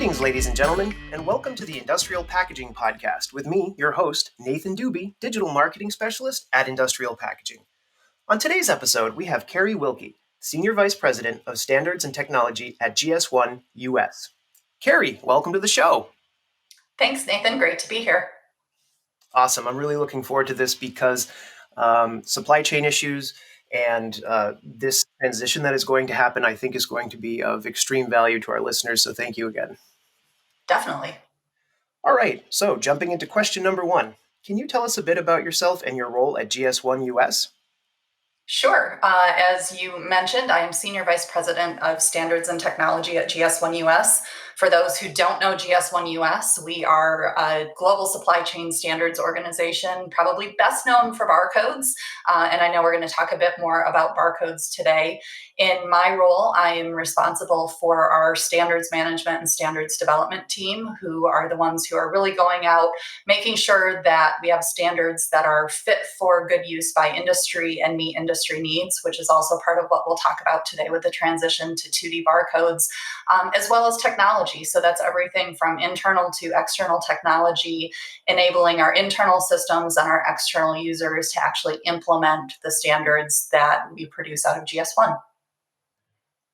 Greetings, ladies and gentlemen, and welcome to the Industrial Packaging Podcast with me, your host, Nathan Dube, Digital Marketing Specialist at Industrial Packaging. On today's episode, we have Carrie Wilkie, Senior Vice President of Standards and Technology at GS1US. Carrie, welcome to the show. Thanks, Nathan. Great to be here. Awesome. I'm really looking forward to this because supply chain issues and this transition that is going to happen, I think, is going to be of extreme value to our listeners. So thank you again. Definitely. All right. So jumping into question number one, can you tell us a bit about yourself and your role at GS1US? Sure. As you mentioned, I am Senior Vice President of Standards and Technology at GS1US. For those who don't know GS1US, we are a global supply chain standards organization, probably best known for barcodes. And I know we're going to talk a bit more about barcodes today. In my role, I am responsible for our standards management and standards development team, who are the ones who are really going out, making sure that we have standards that are fit for good use by industry and meet industry needs, which is also part of what we'll talk about today with the transition to 2D barcodes, as well as technology. So that's everything from internal to external technology, enabling our internal systems and our external users to actually implement the standards that we produce out of GS1.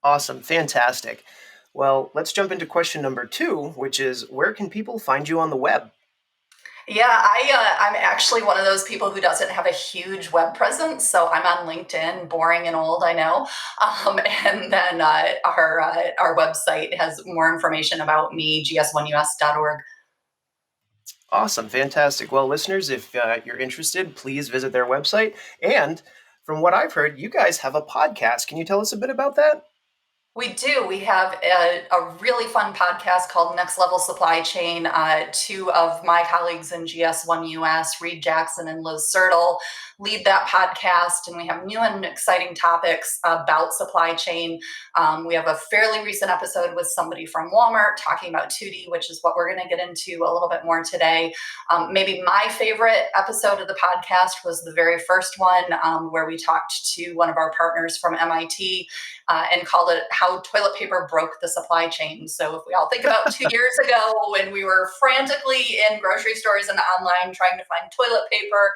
Awesome. Fantastic. Well, let's jump into question number two, which is where can people find you on the web? Yeah, I'm actually one of those people who doesn't have a huge web presence. So I'm on LinkedIn, boring and old, I know. And then our website has more information about me, gs1us.org. Awesome. Fantastic. Well, listeners, if you're interested, please visit their website. And from what I've heard, you guys have a podcast. Can you tell us a bit about that? We do. We have a really fun podcast called Next Level Supply Chain. Two of my colleagues in GS1US, Reed Jackson and Liz Sertle, lead that podcast, and we have new and exciting topics about supply chain. We have a fairly recent episode with somebody from Walmart talking about 2D, which is what we're going to get into a little bit more today. Maybe my favorite episode of the podcast was the very first one where we talked to one of our partners from MIT and called it How Toilet Paper Broke the Supply Chain. So if we all think about 2 years ago when we were frantically in grocery stores and online trying to find toilet paper,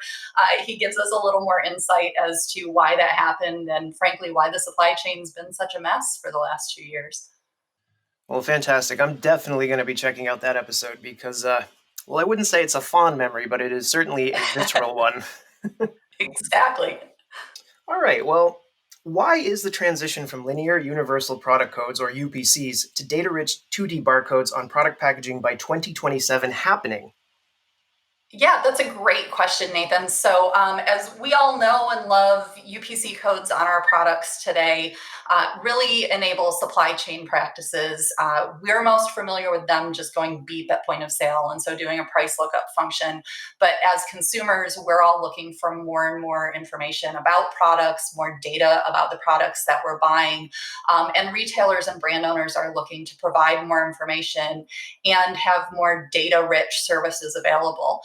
he gives us a little more insight as to why that happened and frankly, why the supply chain's been such a mess for the last 2 years. Well, fantastic. I'm definitely going to be checking out that episode because, I wouldn't say it's a fond memory, but it is certainly a visceral one. Exactly. All right. Well, why is the transition from linear universal product codes, or UPCs, to DataRich 2D barcodes on product packaging by 2027 happening? Yeah, that's a great question, Nathan. So as we all know and love, UPC codes on our products today really enable supply chain practices. We're most familiar with them just going beep at point of sale, and so doing a price lookup function. But as consumers, we're all looking for more and more information about products, more data about the products that we're buying. And retailers and brand owners are looking to provide more information and have more data-rich services available.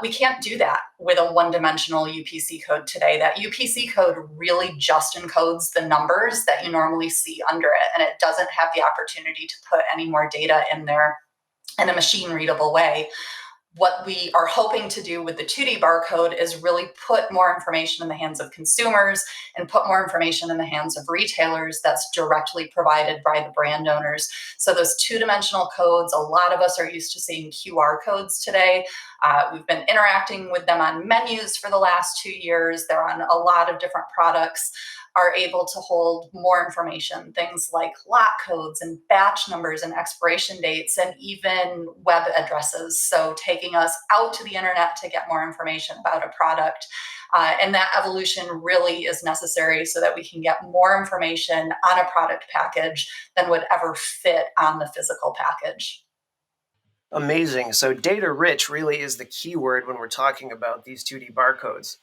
We can't do that with a one-dimensional UPC code today. That UPC code really just encodes the numbers that you normally see under it, and it doesn't have the opportunity to put any more data in there in a machine-readable way. What we are hoping to do with the 2D barcode is really put more information in the hands of consumers and put more information in the hands of retailers that's directly provided by the brand owners. So those two-dimensional codes, a lot of us are used to seeing QR codes today. We've been interacting with them on menus for the last 2 years. They're on a lot of different products, are able to hold more information, things like lot codes and batch numbers and expiration dates, and even web addresses. So taking us out to the internet to get more information about a product. And that evolution really is necessary so that we can get more information on a product package than would ever fit on the physical package. Amazing. So data rich really is the key word when we're talking about these 2D barcodes.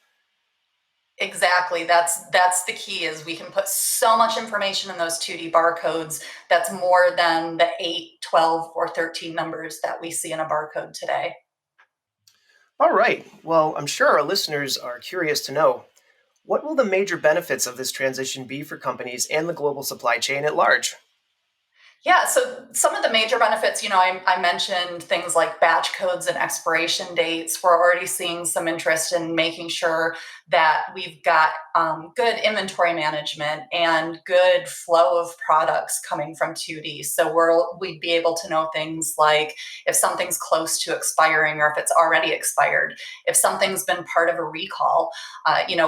Exactly. That's the key, is we can put so much information in those 2D barcodes that's more than the 8, 12, or 13 numbers that we see in a barcode today. All right. Well, I'm sure our listeners are curious to know, what will the major benefits of this transition be for companies and the global supply chain at large? Yeah, so some of the major benefits, I mentioned things like batch codes and expiration dates. We're already seeing some interest in making sure that we've got good inventory management and good flow of products coming from 2D. So we'd be able to know things like if something's close to expiring or if it's already expired, if something's been part of a recall.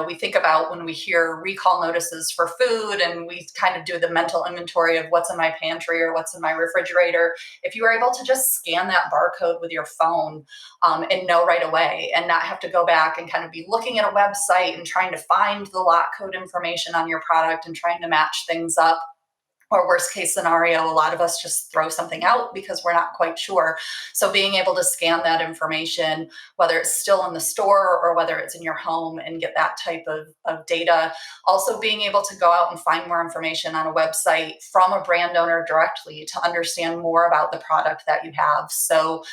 We think about when we hear recall notices for food and we kind of do the mental inventory of what's in my pantry or what's in my refrigerator. If you were able to just scan that barcode with your phone and know right away and not have to go back and kind of be looking at a website and trying to find the lot code information on your product and trying to match things up, or worst case scenario, a lot of us just throw something out because we're not quite sure. So being able to scan that information, whether it's still in the store or whether it's in your home, and get that type of data. Also being able to go out and find more information on a website from a brand owner directly to understand more about the product that you have. So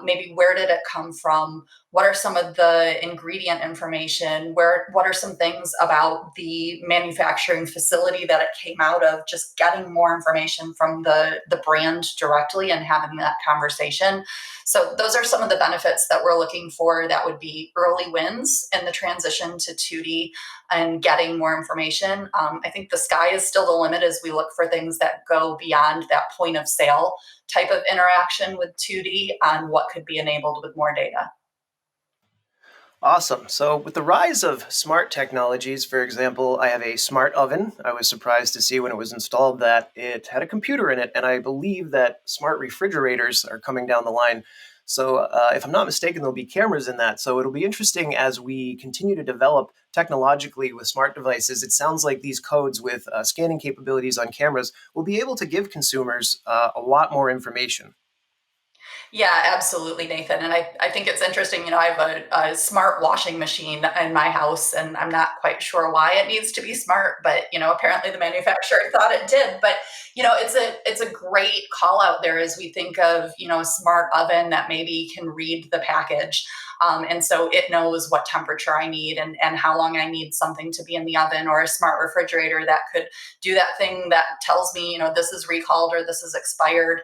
maybe where did it come from? What are some of the ingredient information? What are some things about the manufacturing facility that it came out of? Just getting more information from the brand directly and having that conversation. So those are some of the benefits that we're looking for. That would be early wins in the transition to 2D and getting more information. I think the sky is still the limit as we look for things that go beyond that point of sale type of interaction with 2D on what could be enabled with more data. Awesome. So, with the rise of smart technologies, for example, I have a smart oven. I was surprised to see when it was installed that it had a computer in it, and I believe that smart refrigerators are coming down the line. So, if I'm not mistaken, there'll be cameras in that. So, it'll be interesting as we continue to develop technologically with smart devices. It sounds like these codes with scanning capabilities on cameras will be able to give consumers a lot more information. Yeah, absolutely, Nathan. And I think it's interesting. I have a smart washing machine in my house, and I'm not quite sure why it needs to be smart, but apparently the manufacturer thought it did. But it's a great call out there as we think of a smart oven that maybe can read the package. And so it knows what temperature I need and how long I need something to be in the oven, or a smart refrigerator that could do that thing that tells me, this is recalled or this is expired.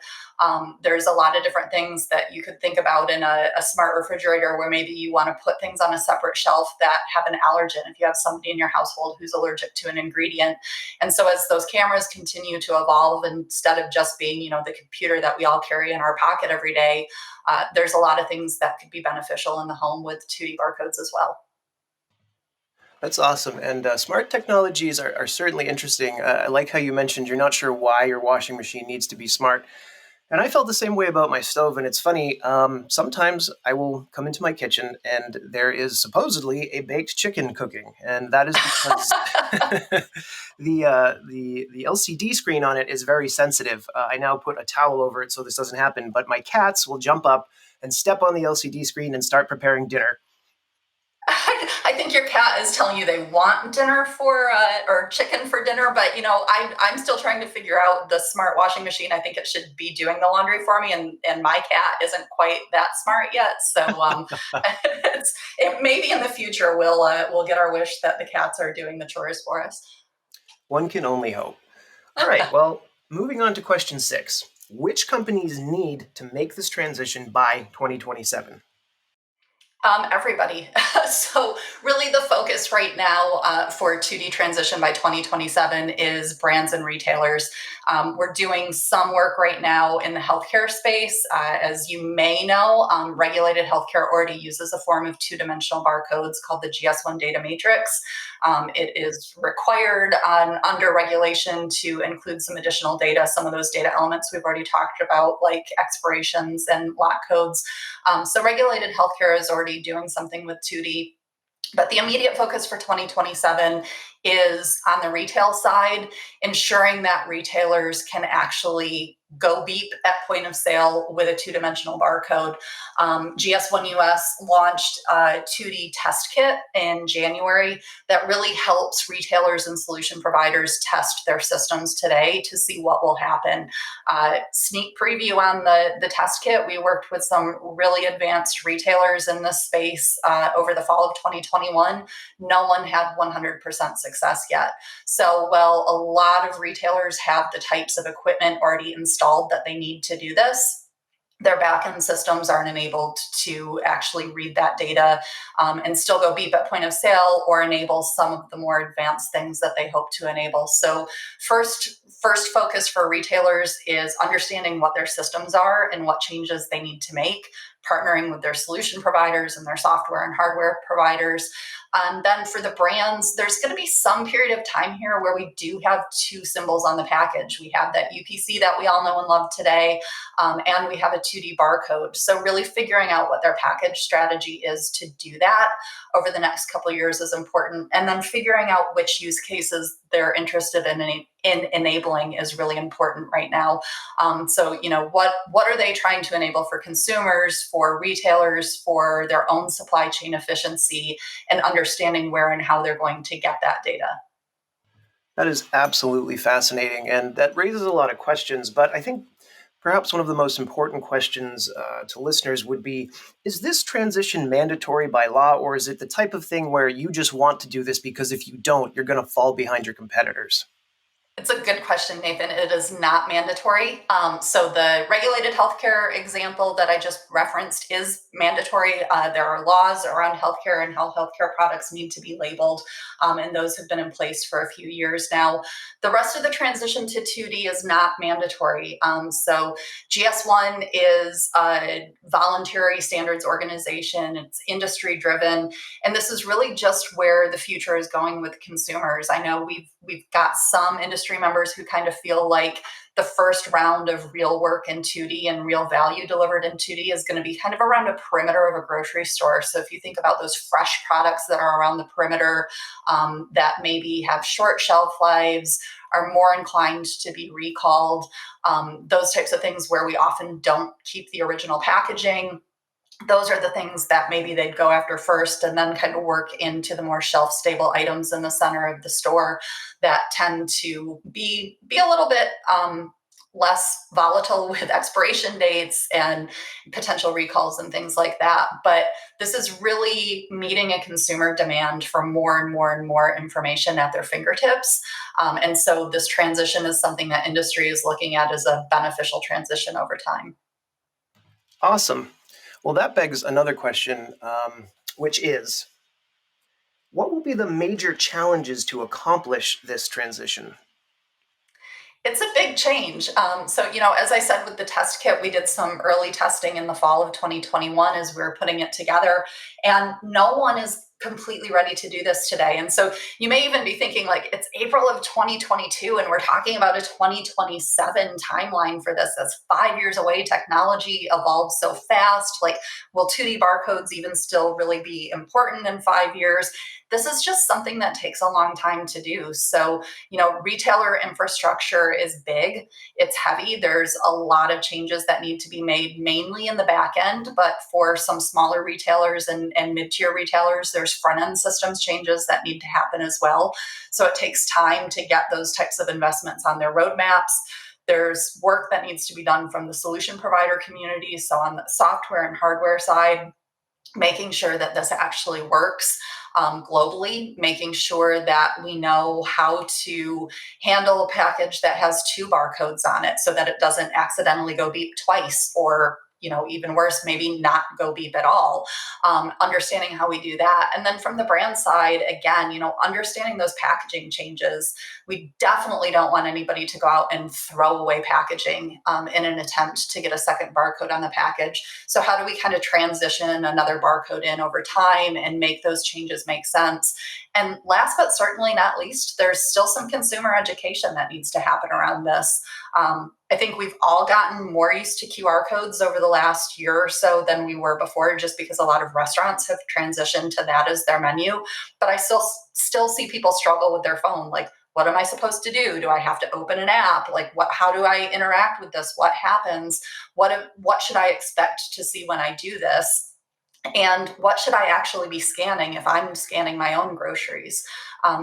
There's a lot of different things that you could think about in a smart refrigerator where maybe you want to put things on a separate shelf that have an allergen if you have somebody in your household who's allergic to an ingredient. And so as those cameras continue to evolve, instead of just being, the computer that we all carry in our pocket every day, there's a lot of things that could be beneficial in the home with 2D barcodes as well. That's awesome. And smart technologies are certainly interesting. I like how you mentioned you're not sure why your washing machine needs to be smart. And I felt the same way about my stove. And it's funny, sometimes I will come into my kitchen and there is supposedly a baked chicken cooking. And that is because the LCD screen on it is very sensitive. I now put a towel over it so this doesn't happen. But my cats will jump up and step on the LCD screen and start preparing dinner. I think your cat is telling you they want dinner or chicken for dinner, but I'm still trying to figure out the smart washing machine. I think it should be doing the laundry for me, and my cat isn't quite that smart yet. So maybe in the future we'll get our wish that the cats are doing the chores for us. One can only hope. All right, well, moving on to question 6. Which companies need to make this transition by 2027? Everybody. So really the focus right now for 2D transition by 2027 is brands and retailers. We're doing some work right now in the healthcare space. As you may know, regulated healthcare already uses a form of two-dimensional barcodes called the GS1 data matrix. It is required under regulation to include some additional data. Some of those data elements we've already talked about, like expirations and lot codes. So regulated healthcare is already doing something with 2D. But the immediate focus for 2027 is on the retail side, ensuring that retailers can actually go beep at point of sale with a two-dimensional barcode. GS1US launched a 2D test kit in January that really helps retailers and solution providers test their systems today to see what will happen. Sneak preview on the test kit, we worked with some really advanced retailers in this space over the fall of 2021. No one had 100% success yet. So while a lot of retailers have the types of equipment already installed installed that they need to do this, their backend systems aren't enabled to actually read that data and still go beep at point of sale or enable some of the more advanced things that they hope to enable. So first focus for retailers is understanding what their systems are and what changes they need to make, partnering with their solution providers and their software and hardware providers. And then for the brands, there's going to be some period of time here where we do have two symbols on the package. We have that UPC that we all know and love today, and we have a 2D barcode. So really figuring out what their package strategy is to do that over the next couple of years is important. And then figuring out which use cases they're interested in enabling is really important right now. So, what are they trying to enable for consumers, for retailers, for their own supply chain efficiency, and understanding where and how they're going to get that data? That is absolutely fascinating, and that raises a lot of questions. But I think perhaps one of the most important questions to listeners would be, is this transition mandatory by law, or is it the type of thing where you just want to do this because if you don't, you're going to fall behind your competitors? It's a good question, Nathan. It is not mandatory. So the regulated healthcare example that I just referenced is mandatory. There are laws around healthcare and how healthcare products need to be labeled, and those have been in place for a few years now. The rest of the transition to 2D is not mandatory. So GS1 is a voluntary standards organization. It's industry driven, and this is really just where the future is going with consumers. I know we've got some industry members who kind of feel like the first round of real work in 2D and real value delivered in 2D is going to be kind of around a perimeter of a grocery store. So if you think about those fresh products that are around the perimeter that maybe have short shelf lives, are more inclined to be recalled, those types of things where we often don't keep the original packaging. Those are the things that maybe they'd go after first and then kind of work into the more shelf stable items in the center of the store that tend to be a little bit less volatile with expiration dates and potential recalls and things like that. But this is really meeting a consumer demand for more and more and more information at their fingertips. And so this transition is something that industry is looking at as a beneficial transition over time. Awesome. Well, that begs another question, which is, what will be the major challenges to accomplish this transition? It's a big change. As I said with the test kit, we did some early testing in the fall of 2021 as we were putting it together, and no one is completely ready to do this today. And so you may even be thinking like it's April of 2022 and we're talking about a 2027 timeline for this. That's 5 years away. Technology evolves so fast. Like, will 2D barcodes even still really be important in 5 years? This is just something that takes a long time to do. So, retailer infrastructure is big, it's heavy. There's a lot of changes that need to be made, mainly in the back end, but for some smaller retailers and mid-tier retailers, there's front-end systems changes that need to happen as well. So it takes time to get those types of investments on their roadmaps. There's work that needs to be done from the solution provider community. So on the software and hardware side, making sure that this actually works globally, making sure that we know how to handle a package that has two barcodes on it so that it doesn't accidentally go beep twice, or even worse, maybe not go beep at all. Understanding how we do that. And then from the brand side, again, understanding those packaging changes. We definitely don't want anybody to go out and throw away packaging in an attempt to get a second barcode on the package. So how do we kind of transition another barcode in over time and make those changes make sense? And last but certainly not least, there's still some consumer education that needs to happen around this. I think we've all gotten more used to QR codes over the last year or so than we were before, just because a lot of restaurants have transitioned to that as their menu. But I still see people struggle with their phone. Like, what am I supposed to do? Do I have to open an app? Like, how do I interact with this? What happens? What should I expect to see when I do this? And what should I actually be scanning if I'm scanning my own groceries?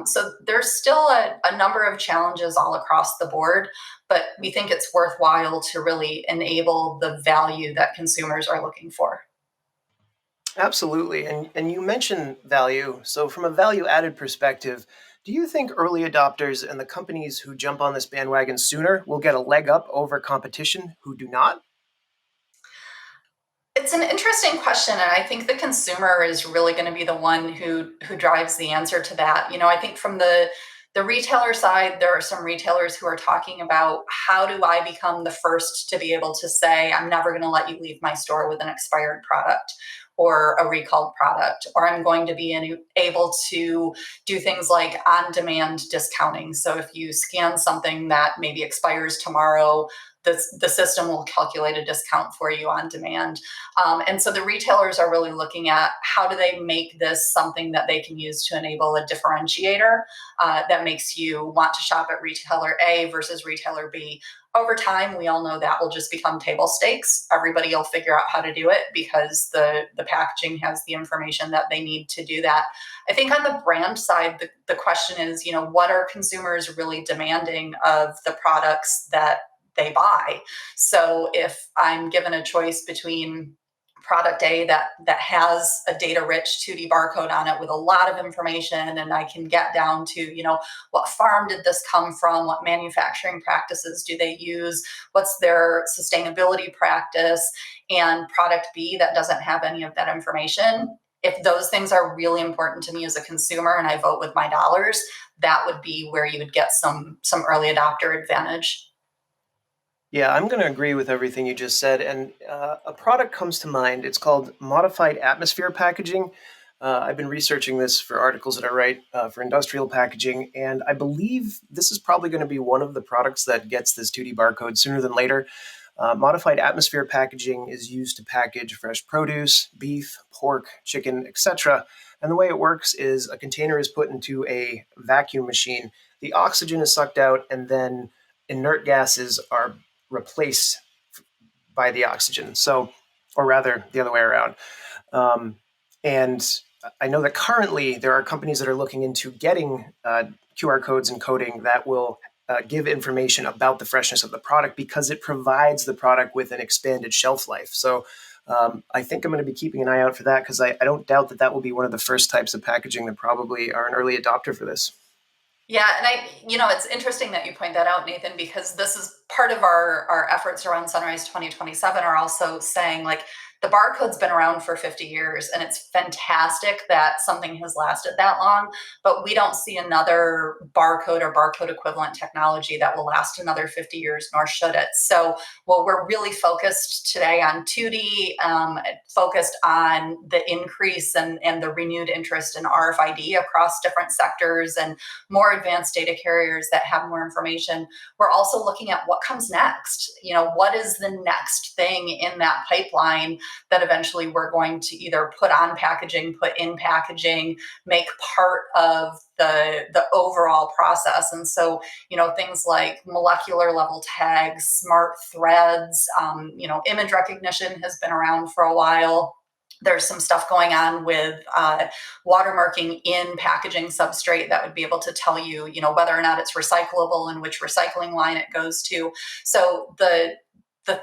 So there's still a number of challenges all across the board, but we think it's worthwhile to really enable the value that consumers are looking for. Absolutely. And you mentioned value. So, from a value added perspective, do you think early adopters and the companies who jump on this bandwagon sooner will get a leg up over competition who do not? It's an interesting question, and I think the consumer is really going to be the one who drives the answer to that. I think from the retailer side, there are some retailers who are talking about how do I become the first to be able to say I'm never going to let you leave my store with an expired product or a recalled product, or I'm going to be able to do things like on-demand discounting. So if you scan something that maybe expires tomorrow, the system will calculate a discount for you on demand. And so the retailers are really looking at how do they make this something that they can use to enable a differentiator that makes you want to shop at retailer A versus retailer B. Over time, we all know that will just become table stakes. Everybody will figure out how to do it because the packaging has the information that they need to do that. I think on the brand side, the question is, what are consumers really demanding of the products that they buy? So if I'm given a choice between product A that has a data-rich 2D barcode on it with a lot of information, and I can get down to, what farm did this come from? What manufacturing practices do they use? What's their sustainability practice? And product B that doesn't have any of that information. If those things are really important to me as a consumer and I vote with my dollars, that would be where you would get some early adopter advantage. Yeah, I'm going to agree with everything you just said. And a product comes to mind. It's called modified atmosphere packaging. I've been researching this for articles that I write for industrial packaging, and I believe this is probably going to be one of the products that gets this 2D barcode sooner than later. Modified atmosphere packaging is used to package fresh produce, beef, pork, chicken, etc. And the way it works is a container is put into a vacuum machine. The oxygen is sucked out, and then inert gases are replaced by the oxygen. So, or rather, the other way around. Um, and I know that currently there are companies that are looking into getting QR codes and coding that will give information about the freshness of the product because it provides the product with an expanded shelf life. So I think I'm going to be keeping an eye out for that because I don't doubt that that will be one of the first types of packaging that probably are an early adopter for this. Yeah, and it's interesting that you point that out, Nathan, because this is part of our efforts around Sunrise 2027 are also saying like the barcode's been around for 50 years and it's fantastic that something has lasted that long, but we don't see another barcode or barcode equivalent technology that will last another 50 years, nor should it. So, well, we're really focused today on 2D, focused on the increase and the renewed interest in RFID across different sectors and more advanced data carriers that have more information. We're also looking at what comes next. What is the next thing in that pipeline that eventually we're going to either put on packaging, put in packaging, make part of the overall process. And so, things like molecular level tags, smart threads, image recognition has been around for a while. There's some stuff going on with watermarking in packaging substrate that would be able to tell you, whether or not it's recyclable and which recycling line it goes to. So the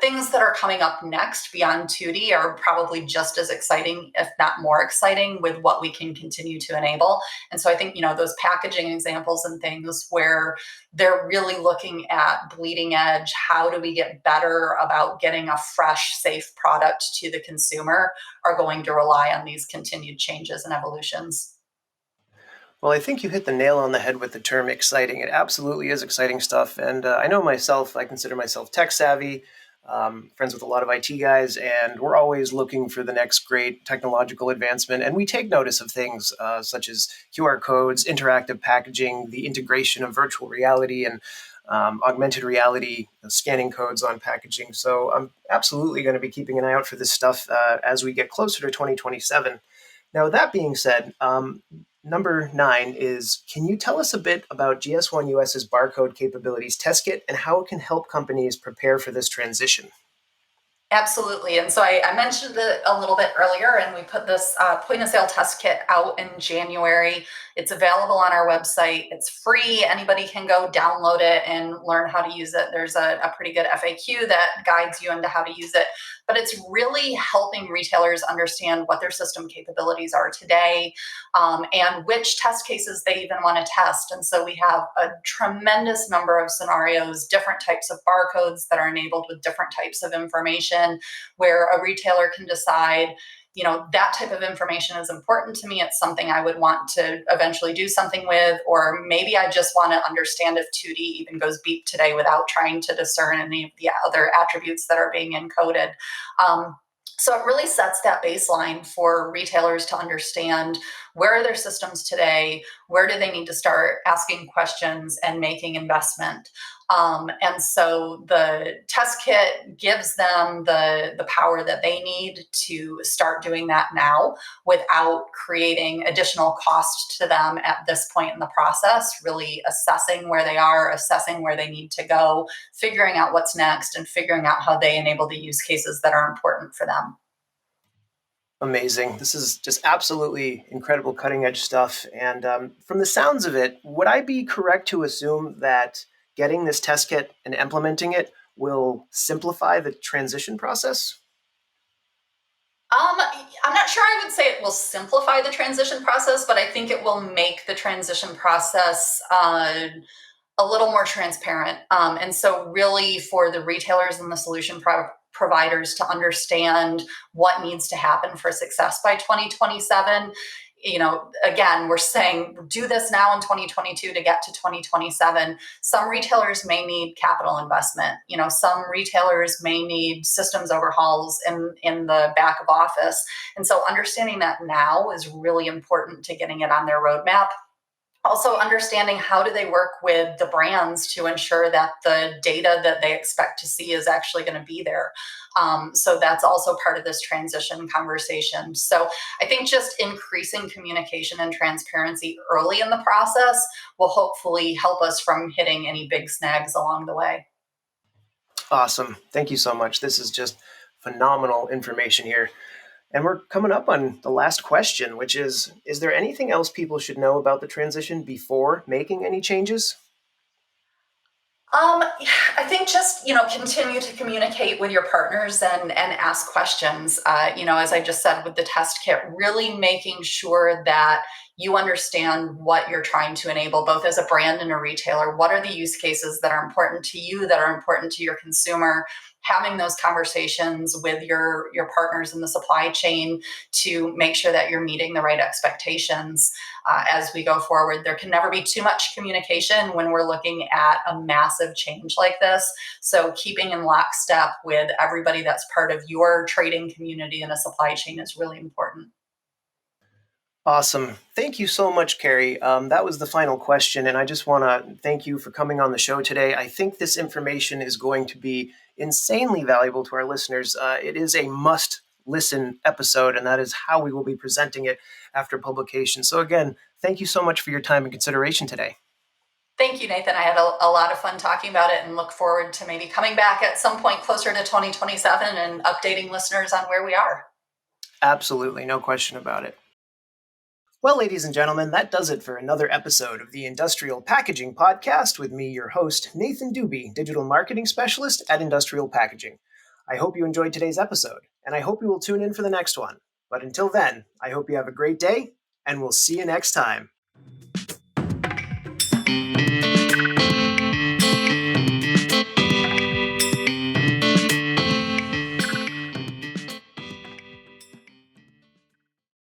things that are coming up next beyond 2D are probably just as exciting, if not more exciting, with what we can continue to enable. And so I think, those packaging examples and things where they're really looking at bleeding edge, how do we get better about getting a fresh, safe product to the consumer, are going to rely on these continued changes and evolutions. Well, I think you hit the nail on the head with the term exciting. It absolutely is exciting stuff. And I know myself, I consider myself tech savvy, friends with a lot of IT guys, and we're always looking for the next great technological advancement. And we take notice of things such as QR codes, interactive packaging, the integration of virtual reality and augmented reality scanning codes on packaging. So I'm absolutely going to be keeping an eye out for this stuff as we get closer to 2027. Now, that being said, number 9 is, can you tell us a bit about GS1US's barcode capabilities test kit and how it can help companies prepare for this transition? Absolutely. And so I mentioned it a little bit earlier, and we put this point of sale test kit out in January. It's available on our website. It's free. Anybody can go download it and learn how to use it. There's a pretty good FAQ that guides you into how to use it. but it's really helping retailers understand what their system capabilities are today, and which test cases they even want to test. And so we have a tremendous number of scenarios, different types of barcodes that are enabled with different types of information, where a retailer can decide, that type of information is important to me. It's something I would want to eventually do something with, or maybe I just want to understand if 2D even goes beep today without trying to discern any of the other attributes that are being encoded. So it really sets that baseline for retailers to understand where are their systems today, where do they need to start asking questions and making investment. And so the test kit gives them the power that they need to start doing that now without creating additional cost to them at this point in the process, really assessing where they are, assessing where they need to go, figuring out what's next, and figuring out how they enable the use cases that are important for them. Amazing. This is just absolutely incredible cutting edge stuff. And from the sounds of it, would I be correct to assume that getting this test kit and implementing it will simplify the transition process? I'm not sure I would say it will simplify the transition process, but I think it will make the transition process a little more transparent. And so really for the retailers and the solution providers to understand what needs to happen for success by 2027. Again, we're saying do this now in 2022 to get to 2027. Some retailers may need capital investment. Some retailers may need systems overhauls in the back of office. And so understanding that now is really important to getting it on their roadmap. Also understanding how do they work with the brands to ensure that the data that they expect to see is actually going to be there. So that's also part of this transition conversation. So I think just increasing communication and transparency early in the process will hopefully help us from hitting any big snags along the way. Awesome. Thank you so much. This is just phenomenal information here. And we're coming up on the last question, which is there anything else people should know about the transition before making any changes? I think just, continue to communicate with your partners and ask questions. As I just said with the test kit, really making sure that you understand what you're trying to enable, both as a brand and a retailer. What are the use cases that are important to you, that are important to your consumer? Having those conversations with your partners in the supply chain to make sure that you're meeting the right expectations as we go forward. There can never be too much communication when we're looking at a massive change like this. So keeping in lockstep with everybody that's part of your trading community in a supply chain is really important. Awesome. Thank you so much, Carrie. That was the final question, and I just want to thank you for coming on the show today. I think this information is going to be insanely valuable to our listeners. It is a must-listen episode, and that is how we will be presenting it after publication. So again, thank you so much for your time and consideration today. Thank you, Nathan. I had a lot of fun talking about it and look forward to maybe coming back at some point closer to 2027 and updating listeners on where we are. Absolutely. No question about it. Well, ladies and gentlemen, that does it for another episode of the Industrial Packaging Podcast with me, your host, Nathan Dube, Digital Marketing Specialist at Industrial Packaging. I hope you enjoyed today's episode, and I hope you will tune in for the next one. But until then, I hope you have a great day, and we'll see you next time.